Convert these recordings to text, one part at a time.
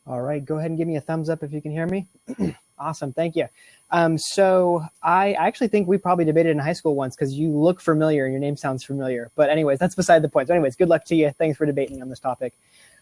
All right, go ahead and give me a thumbs up if you can hear me. Awesome, thank you. So I actually think we probably debated in high school once because you look familiar and your name sounds familiar. But anyways, that's beside the point. So anyways, good luck to you. Thanks for debating on this topic.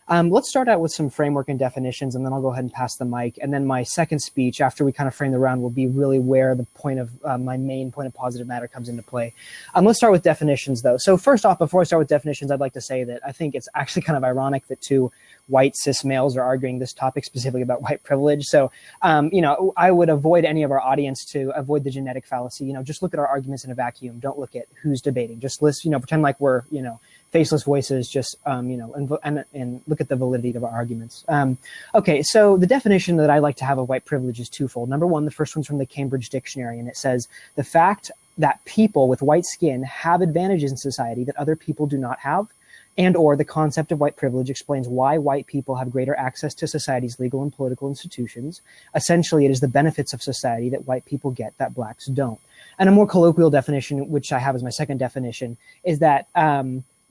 Let's start out with some framework and definitions, and then I'll go ahead and pass the mic. And then my second speech, after we kind of frame the round, will be really where the point of my main point of positive matter comes into play. Let's start with definitions, though. So first off, before I start with definitions, I'd like to say that I think it's actually kind of ironic that two white cis males are arguing this topic specifically about white privilege. So, I would avoid any of our audience to avoid the genetic fallacy. Just look at our arguments in a vacuum. Don't look at who's debating. Just listen, pretend like we're, faceless voices, just, and look at the validity of our arguments. Okay, so the definition that I like to have of white privilege is twofold. Number one, the first one's from the Cambridge Dictionary, and it says, the fact that people with white skin have advantages in society that other people do not have, and or the concept of white privilege explains why white people have greater access to society's legal and political institutions. Essentially, it is the benefits of society that white people get that blacks don't. And a more colloquial definition, which I have as my second definition, is that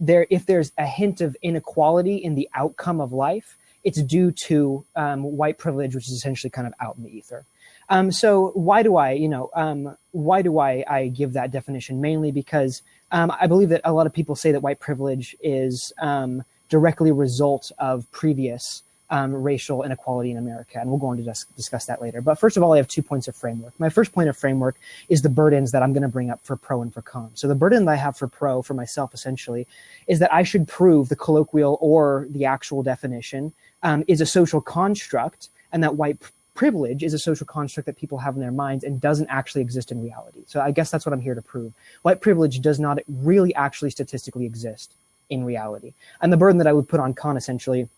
if there's a hint of inequality in the outcome of life, it's due to white privilege, which is essentially kind of out in the ether. So why do I give that definition? Mainly because I believe that a lot of people say that white privilege is directly a result of previous racial inequality in America, and we'll go on to discuss that later. But first of all, I have 2 points of framework. My first point of framework is the burdens that I'm going to bring up for pro and for con. So the burden that I have for pro, for myself essentially, is that I should prove the colloquial or the actual definition is a social construct, and that white privilege is a social construct that people have in their minds and doesn't actually exist in reality. So I guess that's what I'm here to prove. White privilege does not really actually statistically exist in reality. And the burden that I would put on con essentially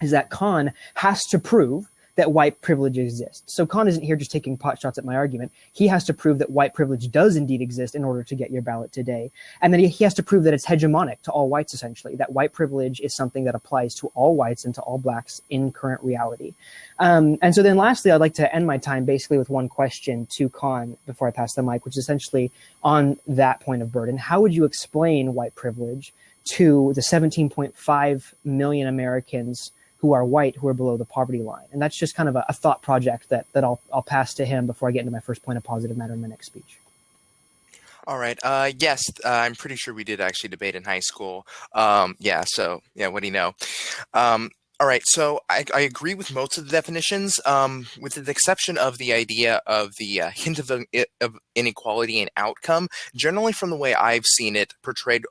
is that con has to prove that white privilege exists. So Con isn't here just taking pot shots at my argument. He has to prove that white privilege does indeed exist in order to get your ballot today. And then he has to prove that it's hegemonic to all whites, essentially, that white privilege is something that applies to all whites and to all blacks in current reality. And so then lastly, I'd like to end my time basically with one question to Con before I pass the mic, which is essentially on that point of burden. How would you explain white privilege to the 17.5 million Americans who are white, who are below the poverty line? And that's just kind of a thought project that I'll pass to him before I get into my first point of positive matter in my next speech. All right. Yes, I'm pretty sure we did actually debate in high school. So what do you know? All right, so I agree with most of the definitions, with the exception of the idea of the hint of inequality in outcome. Generally, from the way I've seen it portrayed,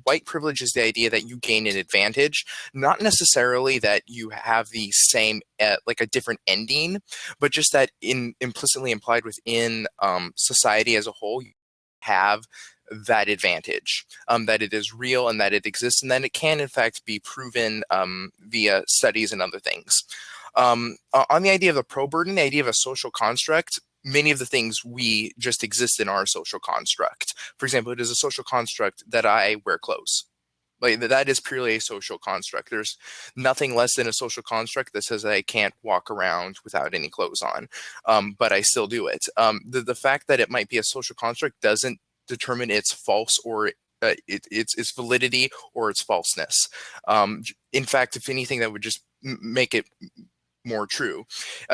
white privilege is the idea that you gain an advantage, not necessarily that you have the same, like a different ending, but just that implicitly implied within society as a whole, you have that advantage, that it is real and that it exists, and that it can in fact be proven via studies and other things. On the idea of the pro burden, the idea of a social construct, many of the things we just exist in our social construct. For example, it is a social construct that I wear clothes. Like that is purely a social construct. There's nothing less than a social construct that says that I can't walk around without any clothes on, but I still do it. The fact that it might be a social construct doesn't determine its false or its validity or its falseness. In fact, if anything, that would just make it more true.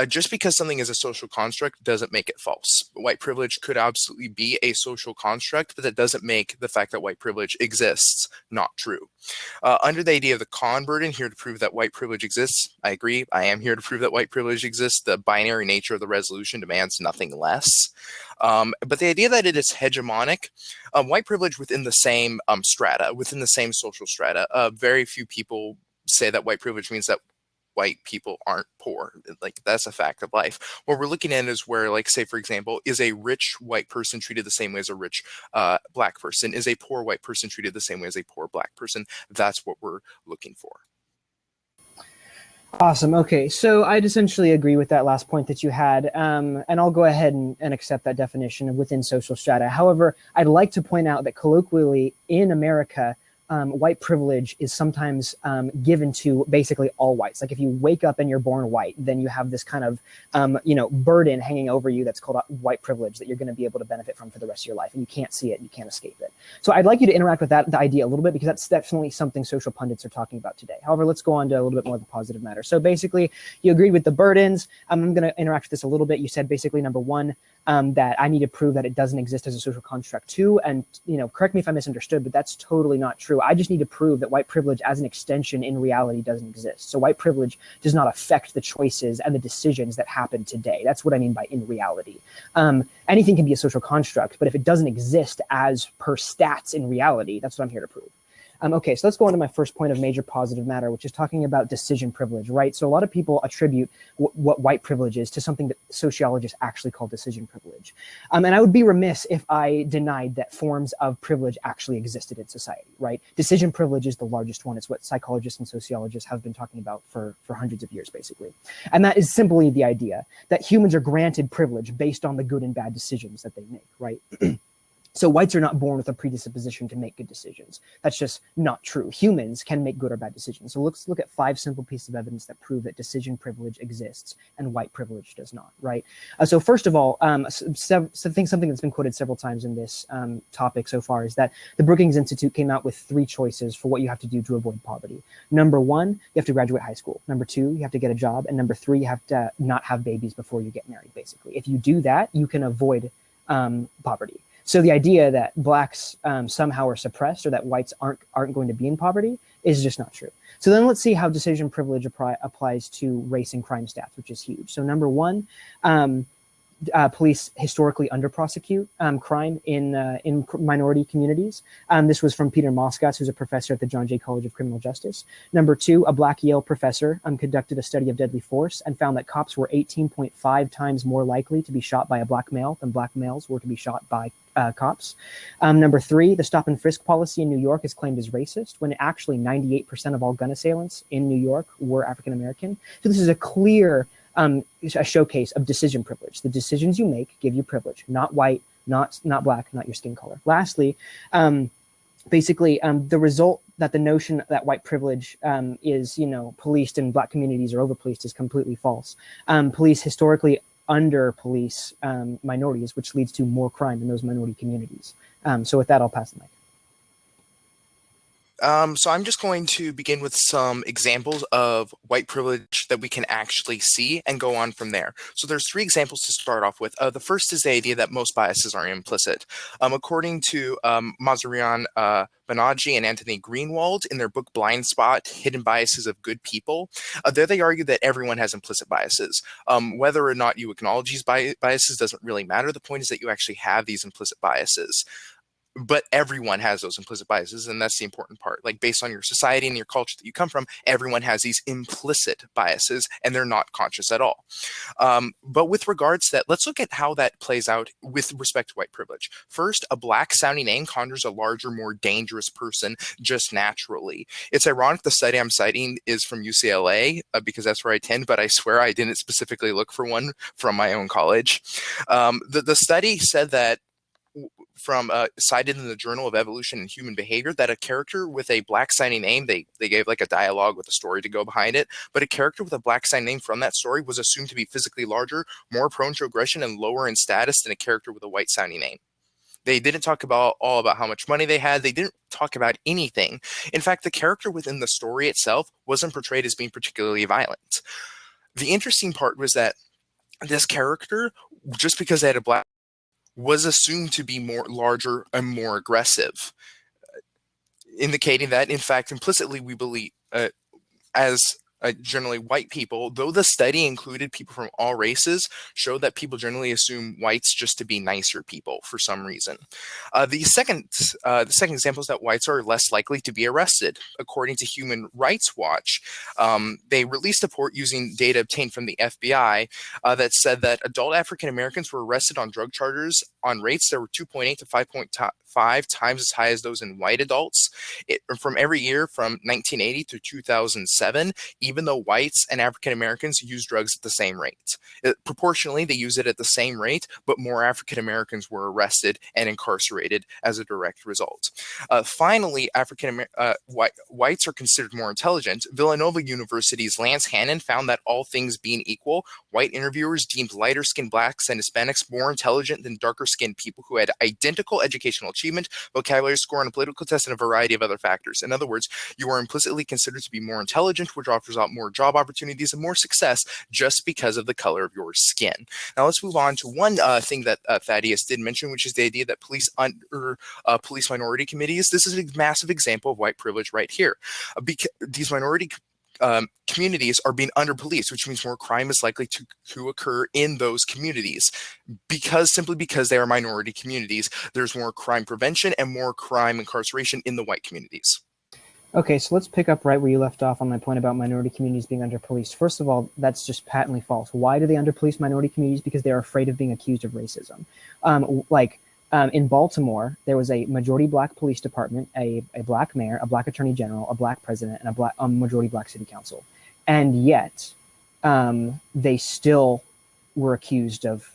Just because something is a social construct doesn't make it false. White privilege could absolutely be a social construct, but that doesn't make the fact that white privilege exists not true. Under the idea of the con burden, here to prove that white privilege exists, I agree. I am here to prove that white privilege exists. The binary nature of the resolution demands nothing less. But the idea that it is hegemonic, white privilege within the same strata, within the same social strata, very few people say that white privilege means that white people aren't poor. Like, that's a fact of life. What we're looking at is where, like, say, for example, is a rich white person treated the same way as a rich black person? Is a poor white person treated the same way as a poor black person? That's what we're looking for. Awesome. Okay, so I'd essentially agree with that last point that you had, and I'll go ahead and accept that definition within social strata. However, I'd like to point out that colloquially in America, white privilege is sometimes given to basically all whites. Like if you wake up and you're born white, then you have this kind of, burden hanging over you that's called white privilege that you're going to be able to benefit from for the rest of your life. And you can't see it, you can't escape it. So I'd like you to interact with the idea a little bit, because that's definitely something social pundits are talking about today. However, let's go on to a little bit more of the positive matter. So basically, you agreed with the burdens. I'm going to interact with this a little bit. You said basically number one, that I need to prove that it doesn't exist as a social construct too. And, correct me if I misunderstood, but that's totally not true. I just need to prove that white privilege as an extension in reality doesn't exist. So white privilege does not affect the choices and the decisions that happen today. That's what I mean by in reality. Anything can be a social construct, but if it doesn't exist as per stats in reality, that's what I'm here to prove. Okay, so let's go on to my first point of major positive matter, which is talking about decision privilege, right? So a lot of people attribute what white privilege is to something that sociologists actually call decision privilege. And I would be remiss if I denied that forms of privilege actually existed in society, right? Decision privilege is the largest one. It's what psychologists and sociologists have been talking about for hundreds of years, basically. And that is simply the idea that humans are granted privilege based on the good and bad decisions that they make, right? So whites are not born with a predisposition to make good decisions. That's just not true. Humans can make good or bad decisions. So let's look at 5 simple pieces of evidence that prove that decision privilege exists and white privilege does not, right? So first of all, I think something that's been quoted several times in this topic so far is that the Brookings Institute came out with 3 choices for what you have to do to avoid poverty. Number 1, you have to graduate high school. Number 2, you have to get a job. And number 3, you have to not have babies before you get married, basically. If you do that, you can avoid poverty. So the idea that blacks somehow are suppressed or that whites aren't going to be in poverty is just not true. So then let's see how decision privilege applies to race and crime stats, which is huge. So number 1, police historically under-prosecute crime in minority communities. This was from Peter Moskowitz, who's a professor at the John Jay College of Criminal Justice. Number 2, a black Yale professor conducted a study of deadly force and found that cops were 18.5 times more likely to be shot by a black male than black males were to be shot by cops. Number 3, the stop and frisk policy in New York is claimed as racist, when actually 98% of all gun assailants in New York were African American. So this is a clear a showcase of decision privilege. The decisions you make give you privilege, not white, not black, not your skin color. Lastly, basically, the result that the notion that white privilege is, policed and black communities are over-policed is completely false. Police historically under-police minorities, which leads to more crime in those minority communities. So with that, I'll pass the mic. So I'm just going to begin with some examples of white privilege that we can actually see and go on from there. So there's 3 examples to start off with. The first is the idea that most biases are implicit. According to Mazarian Banaji and Anthony Greenwald in their book Blind Spot, Hidden Biases of Good People, there they argue that everyone has implicit biases. Whether or not you acknowledge these biases doesn't really matter. The point is that you actually have these implicit biases. But everyone has those implicit biases, and that's the important part. Like, based on your society and your culture that you come from, everyone has these implicit biases, and they're not conscious at all. But with regards to that, let's look at how that plays out with respect to white privilege. First, a black-sounding name conjures a larger, more dangerous person just naturally. It's ironic the study I'm citing is from UCLA, because that's where I attend, but I swear I didn't specifically look for one from my own college. The study said that cited in the Journal of Evolution and Human Behavior, that a character with a black sounding name, they gave like a dialogue with a story to go behind it, but a character with a black sounding name from that story was assumed to be physically larger, more prone to aggression, and lower in status than a character with a white sounding name. They didn't talk about how much money they had. They didn't talk about anything. In fact, the character within the story itself wasn't portrayed as being particularly violent. The interesting part was that this character, just because they had a black, was assumed to be more larger and more aggressive, indicating that, in fact, implicitly we believe, as generally white people, though the study included people from all races, showed that people generally assume whites just to be nicer people for some reason. The second example is that whites are less likely to be arrested. According to Human Rights Watch, they released a report using data obtained from the FBI that said that adult African Americans were arrested on drug charges on rates that were 2.8 to 5.5 times as high as those in white adults. From every year from 1980 to 2007, even even though whites and African Americans use drugs at the same rate. Proportionally, they use it at the same rate, but more African Americans were arrested and incarcerated as a direct result. Finally, whites are considered more intelligent. Villanova University's Lance Hannon found that all things being equal, white interviewers deemed lighter-skinned blacks and Hispanics more intelligent than darker-skinned people who had identical educational achievement, vocabulary score on a political test, and a variety of other factors. In other words, you are implicitly considered to be more intelligent, which offers out more job opportunities and more success just because of the color of your skin. Now let's move on to one thing that Thaddeus did mention, which is the idea that police minority committees. This is a massive example of white privilege right here. These minority communities are being under-policed, which means more crime is likely to occur in those communities. Simply because they are minority communities, there's more crime prevention and more crime incarceration in the white communities. Okay, so let's pick up right where you left off on my point about minority communities being under-policed. First of all, that's just patently false. Why do they under-police minority communities? Because they're afraid of being accused of racism. In Baltimore, there was a majority black police department, a black mayor, a black attorney general, a black president, and a majority black city council. And yet, they still were accused of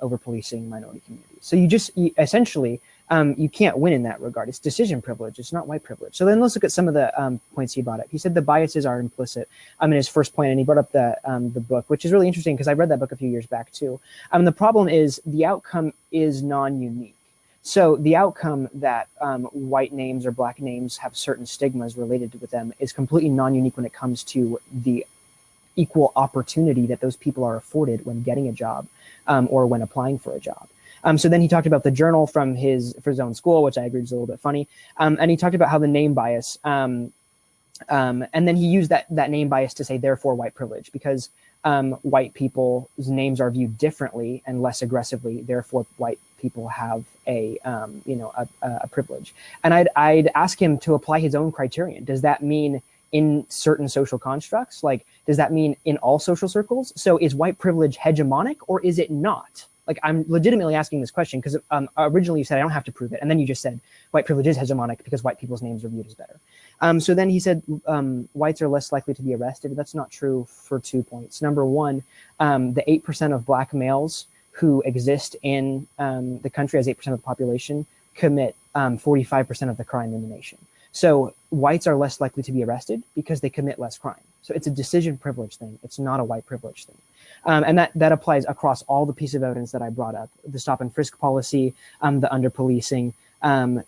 over-policing minority communities. So you essentially, you can't win in that regard. It's decision privilege. It's not white privilege. So then let's look at some of the points he brought up. He said the biases are implicit in his first point, and he brought up the book, which is really interesting because I read that book a few years back too. The problem is the outcome is non-unique. So the outcome that white names or black names have certain stigmas related with them is completely non-unique when it comes to the equal opportunity that those people are afforded when getting a job or when applying for a job. So then he talked about the journal from his own school, which I agree is a little bit funny. And he talked about how the name bias, and then he used that name bias to say, therefore, white privilege, because white people's names are viewed differently and less aggressively. Therefore, white people have a privilege. And I'd ask him to apply his own criterion. Does that mean in certain social constructs? Like, does that mean in all social circles? So is white privilege hegemonic or is it not? Like, I'm legitimately asking this question because originally you said I don't have to prove it. And then you just said white privilege is hegemonic because white people's names are viewed as better. So then he said whites are less likely to be arrested. That's not true for 2 points. Number one, the 8% of black males who exist in the country as 8% of the population commit 45% of the crime in the nation. So whites are less likely to be arrested because they commit less crime. So it's a decision privilege thing. It's not a white privilege thing. And that applies across all the pieces of evidence that I brought up, the stop and frisk policy, the under policing, et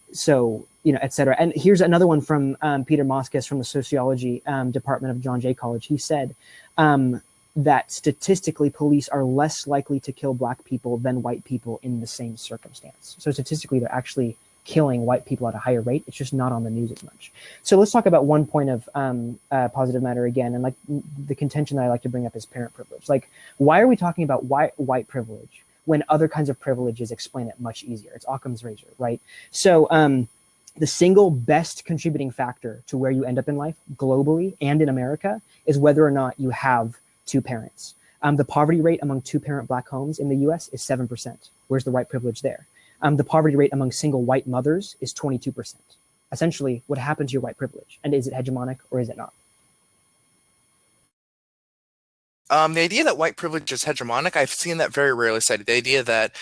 cetera. And here's another one from Peter Moskis from the sociology department of John Jay College. He said that statistically police are less likely to kill black people than white people in the same circumstance. So statistically, they're actually killing white people at a higher rate. It's just not on the news as much. So let's talk about one point of positive matter again. And like the contention that I like to bring up is parent privilege. Like, why are we talking about white privilege when other kinds of privileges explain it much easier? It's Occam's razor, right? So the single best contributing factor to where you end up in life globally and in America is whether or not you have two parents. The poverty rate among two-parent black homes in the US is 7%. Where's the white privilege there? The poverty rate among single white mothers is 22%. Essentially, what happened to your white privilege? And is it hegemonic or is it not? The idea that white privilege is hegemonic, I've seen that very rarely cited. The idea that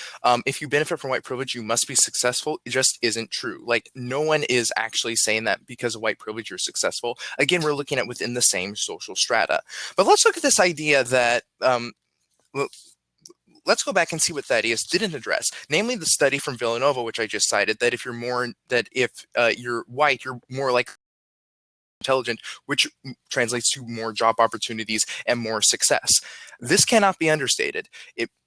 if you benefit from white privilege, you must be successful, it just isn't true. Like, no one is actually saying that because of white privilege, you're successful. Again, we're looking at within the same social strata. But let's look at this idea that let's go back and see what Thaddeus didn't address, namely the study from Villanova, which I just cited, that if you're white, you're more like intelligent, which translates to more job opportunities and more success. This cannot be understated.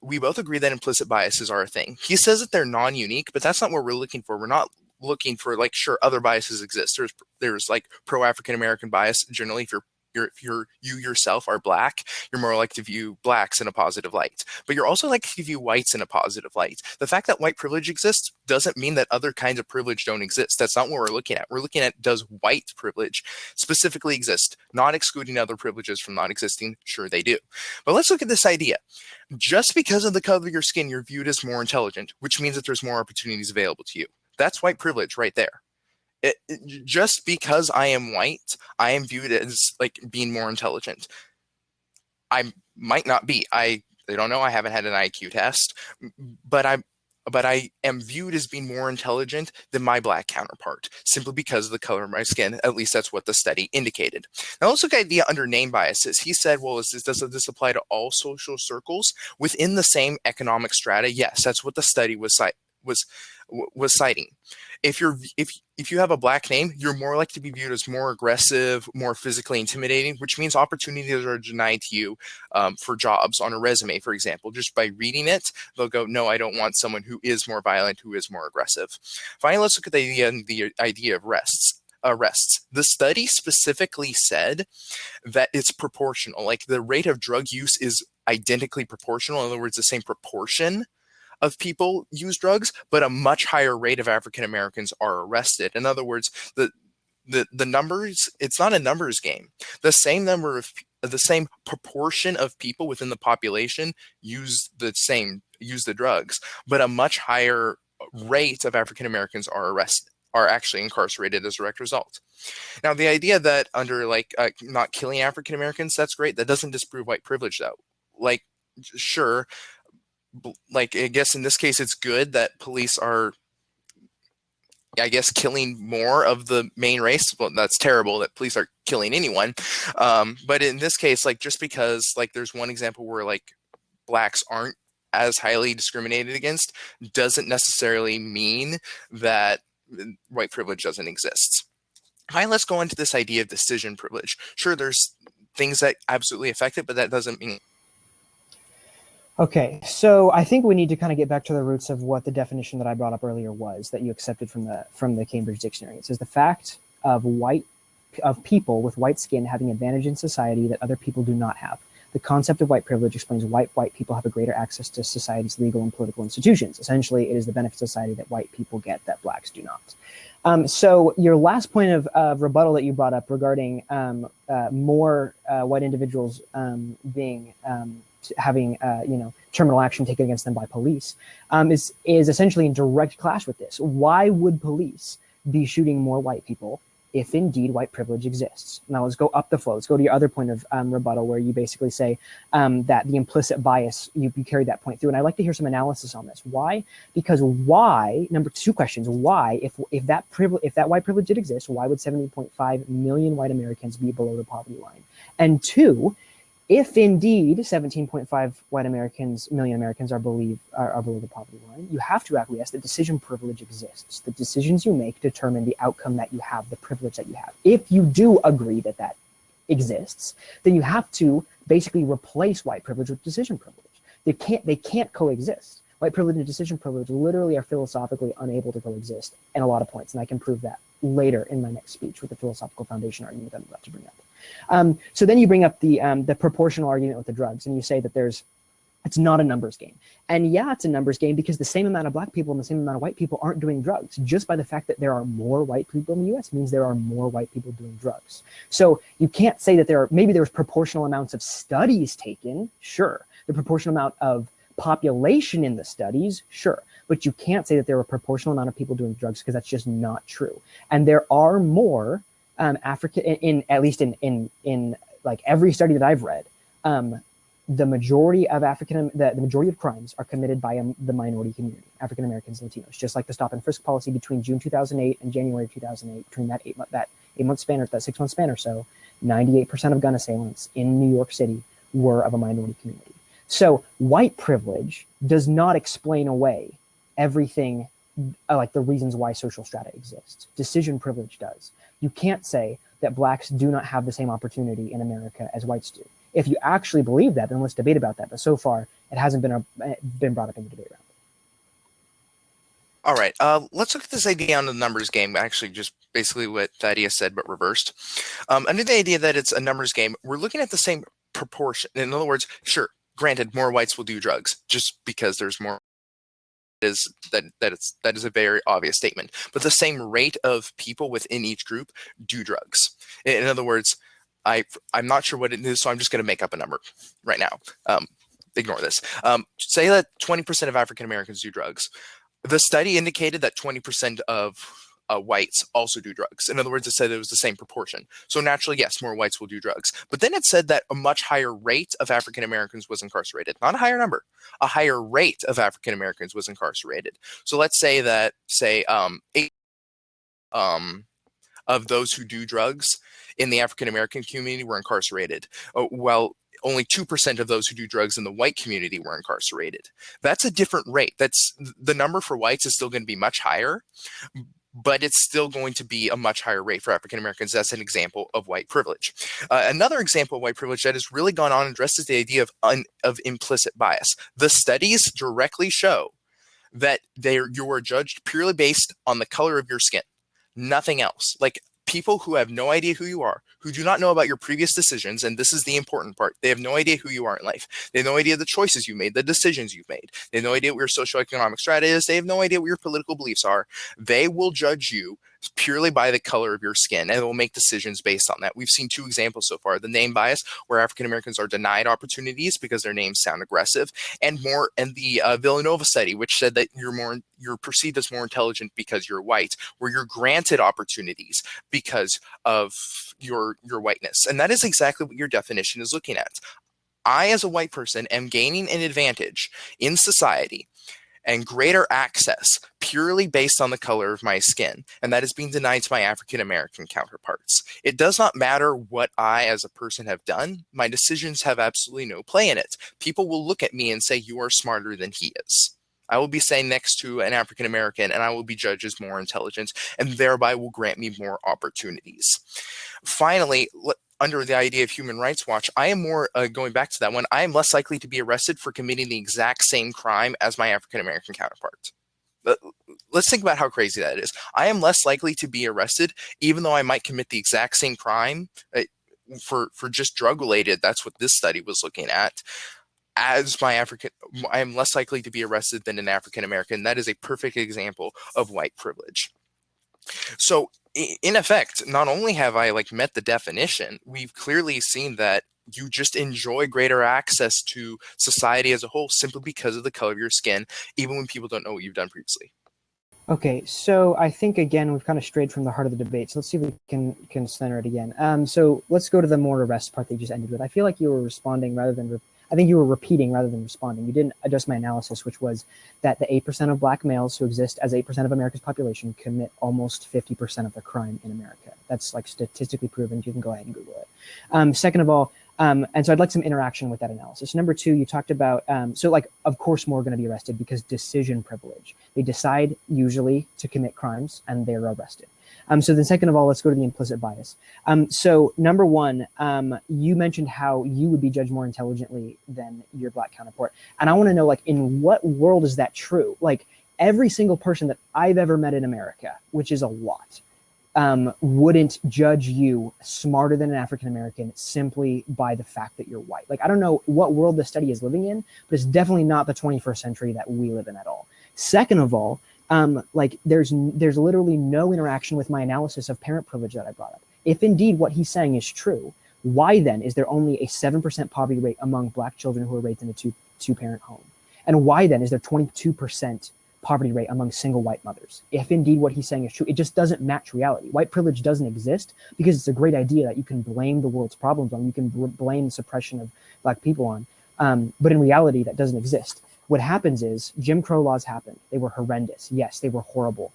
We both agree that implicit biases are a thing. He says that they're non-unique, but that's not what we're looking for. We're not looking for, like, sure, other biases exist. There's like pro-African American bias. Generally, if you yourself are black, you're more likely to view blacks in a positive light. But you're also likely to view whites in a positive light. The fact that white privilege exists doesn't mean that other kinds of privilege don't exist. That's not what we're looking at. We're looking at, does white privilege specifically exist? Not excluding other privileges from not existing. Sure, they do. But let's look at this idea. Just because of the color of your skin, you're viewed as more intelligent, which means that there's more opportunities available to you. That's white privilege right there. just because I am white, I am viewed as like being more intelligent. I might not be. I don't know. I haven't had an IQ test, but I am viewed as being more intelligent than my black counterpart simply because of the color of my skin. At least that's what the study indicated. Now let's look at the under name biases. He said, well, does this apply to all social circles within the same economic strata? Yes, that's what the study was citing. If you have a black name, you're more likely to be viewed as more aggressive, more physically intimidating, which means opportunities are denied to you for jobs on a resume, for example. Just by reading it, they'll go, no, I don't want someone who is more violent, who is more aggressive. Finally, let's look at the idea of arrests. The study specifically said that it's proportional. Like the rate of drug use is identically proportional. In other words, the same proportion of people use drugs, but a much higher rate of African Americans are arrested. In other words, the numbers, it's not a numbers game. The same proportion of people within the population use the drugs, but a much higher rate of African Americans are actually incarcerated as a direct result. Now, the idea that under not killing African Americans, that's great. That doesn't disprove white privilege, though. Like, sure, like I guess in this case it's good that police are, I guess, killing more of the main race. Well, that's terrible that police are killing anyone. But in this case, like just because like there's one example where like blacks aren't as highly discriminated against doesn't necessarily mean that white privilege doesn't exist. Hi, let's go into this idea of decision privilege. Sure, there's things that absolutely affect it, but that doesn't mean. Okay, so I think we need to kind of get back to the roots of what the definition that I brought up earlier was that you accepted from the Cambridge Dictionary. It says the fact of people with white skin having advantage in society that other people do not have. The concept of white privilege explains why white people have a greater access to society's legal and political institutions. Essentially, it is the benefit of society that white people get that blacks do not. So your last point of rebuttal that you brought up regarding more white individuals having terminal action taken against them by police is essentially in direct clash with this. Why would police be shooting more white people if indeed white privilege exists? Now let's go up the flow. Let's go to your other point of rebuttal where you basically say that the implicit bias, you carry that point through. And I'd like to hear some analysis on this. Why? Because why, number two questions, why, if that white privilege did exist, why would 70.5 million white Americans be below the poverty line? And two, if indeed 17.5 million Americans are below the poverty line, you have to acquiesce that decision privilege exists. The decisions you make determine the outcome that you have, the privilege that you have. If you do agree that that exists, then you have to basically replace white privilege with decision privilege. They can't coexist. White privilege and decision privilege literally are philosophically unable to coexist in a lot of points, and I can prove that later in my next speech with the philosophical foundation argument that I'm about to bring up. So then you bring up the proportional argument with the drugs, and you say that it's not a numbers game. And yeah, it's a numbers game because the same amount of black people and the same amount of white people aren't doing drugs. Just by the fact that there are more white people in the US means there are more white people doing drugs. So you can't say that maybe there's proportional amounts of studies taken, sure. The proportional amount of population in the studies, sure. But you can't say that there are a proportional amount of people doing drugs because that's just not true. And there are more African, at least in like every study that I've read, the majority of the majority of crimes are committed by the minority community, African Americans, Latinos. Just like the stop and frisk policy between June 2008 and January 2008, between that 8-month span or that 6-month span or so, 98% of gun assailants in New York City were of a minority community. So white privilege does not explain away everything, like the reasons why social strata exists. Decision privilege does. You can't say that blacks do not have the same opportunity in America as whites do. If you actually believe that, then let's debate about that. But so far, it hasn't been brought up in the debate round. All right, let's look at this idea on the numbers game. Actually, just basically what Thaddeus said, but reversed. Under the idea that it's a numbers game, we're looking at the same proportion. In other words, sure, granted, more whites will do drugs just because there's more. That is a very obvious statement, but the same rate of people within each group do drugs. In other words, I'm not sure what it is, so I'm just going to make up a number right now. Ignore this. Say that 20% of African Americans do drugs. The study indicated that 20% of whites also do drugs. In other words, it said it was the same proportion. So naturally, yes, more whites will do drugs. But then it said that a much higher rate of African Americans was incarcerated. Not a higher number, a higher rate of African Americans was incarcerated. So let's say that, eight of those who do drugs in the African American community were incarcerated. Well, only 2% of those who do drugs in the white community were incarcerated. That's a different rate. That's the number for whites is still going to be much higher, but it's still going to be a much higher rate for African Americans. That's an example of white privilege. Another example of white privilege that has really gone on and addresses the idea of implicit bias. The studies directly show that you are judged purely based on the color of your skin, nothing else. Like, people who have no idea who you are, who do not know about your previous decisions, and this is the important part, they have no idea who you are in life. They have no idea the choices you made, the decisions you've made. They have no idea what your socioeconomic strata is. They have no idea what your political beliefs are. They will judge you purely by the color of your skin, and will make decisions based on that. We've seen two examples so far: the name bias, where African Americans are denied opportunities because their names sound aggressive, and the Villanova study, which said that you're perceived as more intelligent because you're white, where you're granted opportunities because of your whiteness. And that is exactly what your definition is looking at. I, as a white person, am gaining an advantage in society and greater access purely based on the color of my skin, and that is being denied to my African American counterparts. It does not matter what I as a person have done. My decisions have absolutely no play in it. People will look at me and say, "You are smarter than he is." I will be saying next to an African American, and I will be judged as more intelligent, and thereby will grant me more opportunities. Finally, under the idea of Human Rights Watch, I am more, going back to that one, I am less likely to be arrested for committing the exact same crime as my African American counterpart. Let's think about how crazy that is. I am less likely to be arrested, even though I might commit the exact same crime for just drug related. That's what this study was looking at. I am less likely to be arrested than an African American. That is a perfect example of white privilege. So in effect, not only have I met the definition, we've clearly seen that you just enjoy greater access to society as a whole simply because of the color of your skin, even when people don't know what you've done previously. Okay, so I think, again, we've kind of strayed from the heart of the debate. So let's see if we can center it again. So let's go to the more arrest part that you just ended with. I feel like you were responding rather than I think you were repeating rather than responding. You didn't adjust my analysis, which was that the 8% of black males who exist as 8% of America's population commit almost 50% of the crime in America. That's statistically proven. You can go ahead and Google it. Second of all, and so I'd like some interaction with that analysis. Number two, you talked about, of course, more are going to be arrested because decision privilege. They decide usually to commit crimes and they're arrested. So then second of all, let's go to the implicit bias. So number one, you mentioned how you would be judged more intelligently than your black counterpart. And I want to know, in what world is that true? Every single person that I've ever met in America, which is a lot, wouldn't judge you smarter than an African American simply by the fact that you're white. I don't know what world the study is living in, but it's definitely not the 21st century that we live in at all. Second of all, there's literally no interaction with my analysis of parent privilege that I brought up. If indeed what he's saying is true, why then is there only a 7% poverty rate among black children who are raised in a two-parent home? And why then is there 22% poverty rate among single white mothers? If indeed what he's saying is true, it just doesn't match reality. White privilege doesn't exist because it's a great idea that you can blame the world's problems on, you can blame the suppression of black people on, but in reality that doesn't exist. What happens is Jim Crow laws happened. They were horrendous. Yes, they were horrible.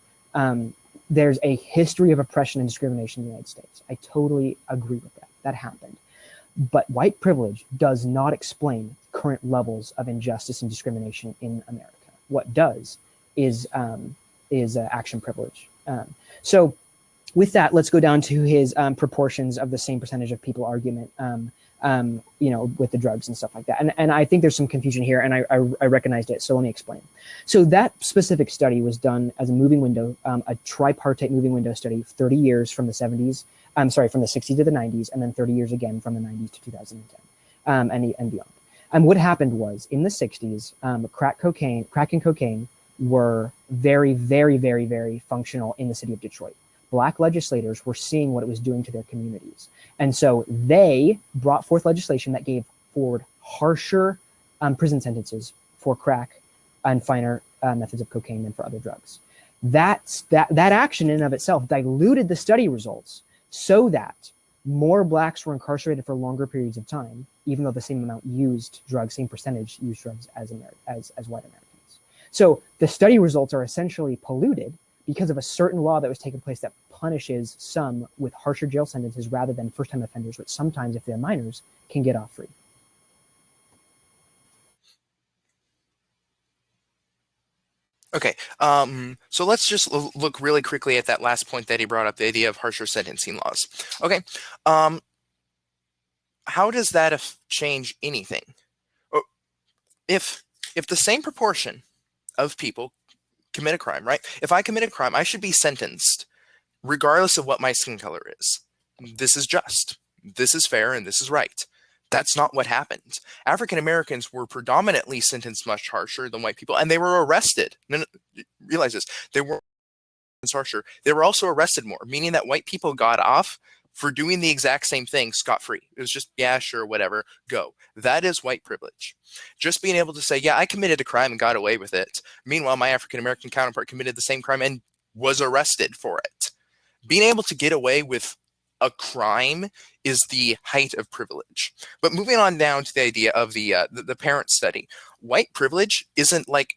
There's a history of oppression and discrimination in the United States. I totally agree with that. That happened. But white privilege does not explain current levels of injustice and discrimination in America. What does is action privilege. So with that, let's go down to his proportions of the same percentage of people argument, with the drugs and stuff like that. And I think there's some confusion here, and I recognized it. So let me explain. So that specific study was done as a moving window, a tripartite moving window study, 30 years from the 70s, from the 60s to the 90s, and then 30 years again from the 90s to 2010, and beyond. And what happened was in the 60s, crack and cocaine were very, very, very, very functional in the city of Detroit. Black legislators were seeing what it was doing to their communities. And so they brought forth legislation that gave forward harsher prison sentences for crack and finer methods of cocaine than for other drugs. that action in and of itself diluted the study results so that more blacks were incarcerated for longer periods of time, even though the same amount used drugs, same percentage used drugs as white Americans. So the study results are essentially polluted because of a certain law that was taking place that punishes some with harsher jail sentences rather than first-time offenders, which sometimes, if they're minors, can get off free. Okay, so let's just look really quickly at that last point that he brought up, the idea of harsher sentencing laws. Okay, how does that change anything? If the same proportion of people commit a crime, right? If I commit a crime, I should be sentenced regardless of what my skin color is. This is just, this is fair, and this is right. That's not what happened. African Americans were predominantly sentenced much harsher than white people, and they were arrested. No, realize this. They were harsher. They were also arrested more, meaning that white people got off for doing the exact same thing scot-free. It was just, yeah, sure, whatever, go. That is white privilege. Just being able to say, yeah, I committed a crime and got away with it. Meanwhile, my African American counterpart committed the same crime and was arrested for it. Being able to get away with a crime is the height of privilege. But moving on down to the idea of the parent study, white privilege isn't like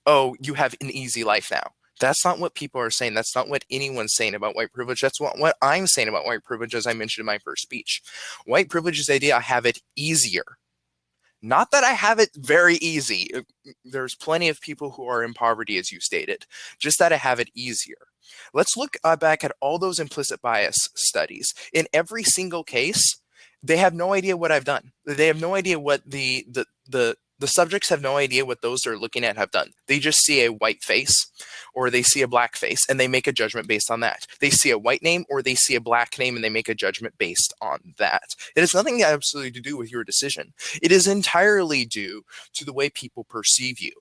oh, you have an easy life now. That's not what people are saying. That's not what anyone's saying about white privilege. That's what I'm saying about white privilege, as I mentioned in my first speech. White privilege is the idea I have it easier. Not that I have it very easy. There's plenty of people who are in poverty, as you stated. Just that I have it easier. Let's look back at all those implicit bias studies. In every single case, they have no idea what I've done. They have no idea what the subjects have no idea what those they're looking at have done. They just see a white face or they see a black face and they make a judgment based on that. They see a white name or they see a black name and they make a judgment based on that. It has nothing absolutely to do with your decision. It is entirely due to the way people perceive you.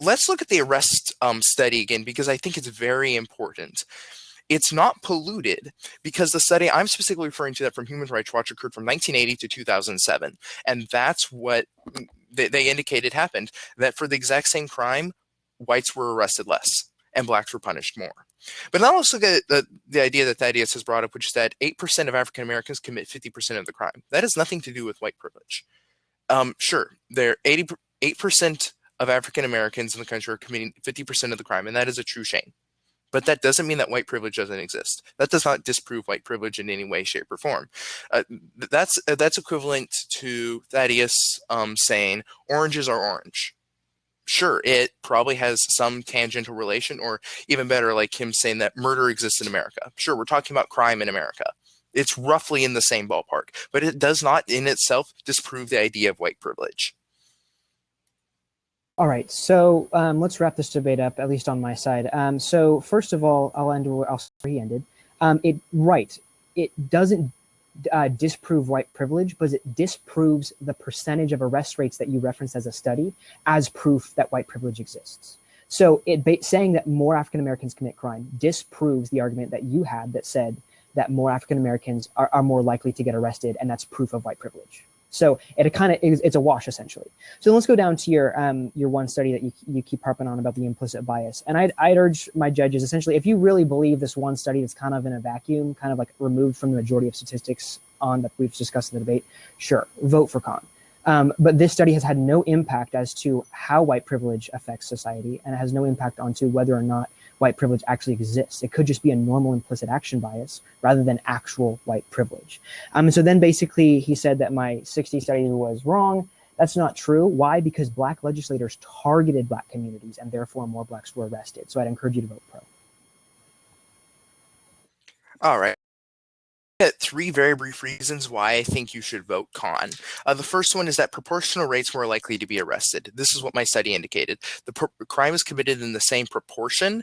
Let's look at the arrest study again, because I think it's very important. It's not polluted because the study I'm specifically referring to, that from Human Rights Watch, occurred from 1980 to 2007. And that's what they indicated happened, that for the exact same crime, whites were arrested less and blacks were punished more. But now let's look at the idea that Thaddeus has brought up, which is that 8% of African Americans commit 50% of the crime. That has nothing to do with white privilege. Sure, there 8% of African Americans in the country are committing 50% of the crime, and that is a true shame. But that doesn't mean that white privilege doesn't exist. That does not disprove white privilege in any way, shape, or form. That's equivalent to Thaddeus saying oranges are orange. Sure, it probably has some tangential relation, or even better, like him saying that murder exists in America. Sure, we're talking about crime in America. It's roughly in the same ballpark, but it does not in itself disprove the idea of white privilege. All right, so let's wrap this debate up, at least on my side. So first of all, I'll end where he ended. It doesn't disprove white privilege, but it disproves the percentage of arrest rates that you referenced as a study as proof that white privilege exists. So saying that more African Americans commit crime disproves the argument that you had that said that more African Americans are more likely to get arrested, and that's proof of white privilege. So it's a wash, essentially. So let's go down to your one study that you keep harping on about the implicit bias. And I'd urge my judges, essentially, if you really believe this one study that's kind of in a vacuum, kind of like removed from the majority of statistics that we've discussed in the debate, sure, vote for Khan. But this study has had no impact as to how white privilege affects society, and it has no impact onto whether or not white privilege actually exists. It could just be a normal implicit action bias rather than actual white privilege. So then basically he said that my 60 study was wrong. That's not true. Why? Because black legislators targeted black communities and therefore more blacks were arrested. So I'd encourage you to vote pro. All right. Three very brief reasons why I think you should vote con. The first one is that proportional rates more likely to be arrested. This is what my study indicated. The crime is committed in the same proportion,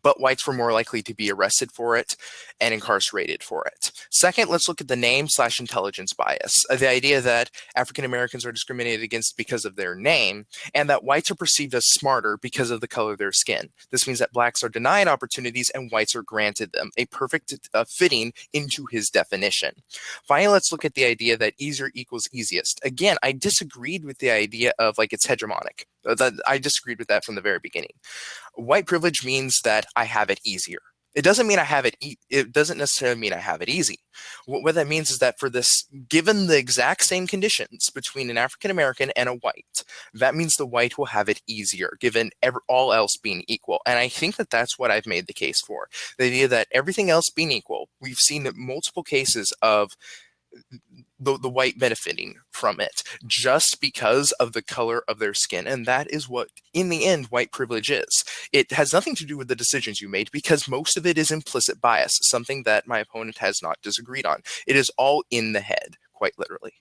but whites were more likely to be arrested for it and incarcerated for it. Second, let's look at the name/intelligence bias, the idea that African Americans are discriminated against because of their name, and that whites are perceived as smarter because of the color of their skin. This means that blacks are denied opportunities and whites are granted them, a perfect fitting into his definition. Finally, let's look at the idea that easier equals easiest. Again, I disagreed with the idea of like it's hegemonic. I disagreed with that from the very beginning. White privilege means that I have it easier. It doesn't mean I have it. It doesn't necessarily mean I have it easy. What that means is that for this, given the exact same conditions between an African American and a white, that means the white will have it easier, given all else being equal. And I think that that's what I've made the case for. The idea that everything else being equal, we've seen multiple cases of the white benefiting from it just because of the color of their skin. And that is what, in the end, white privilege is. It has nothing to do with the decisions you made because most of it is implicit bias, something that my opponent has not disagreed on. It is all in the head, quite literally.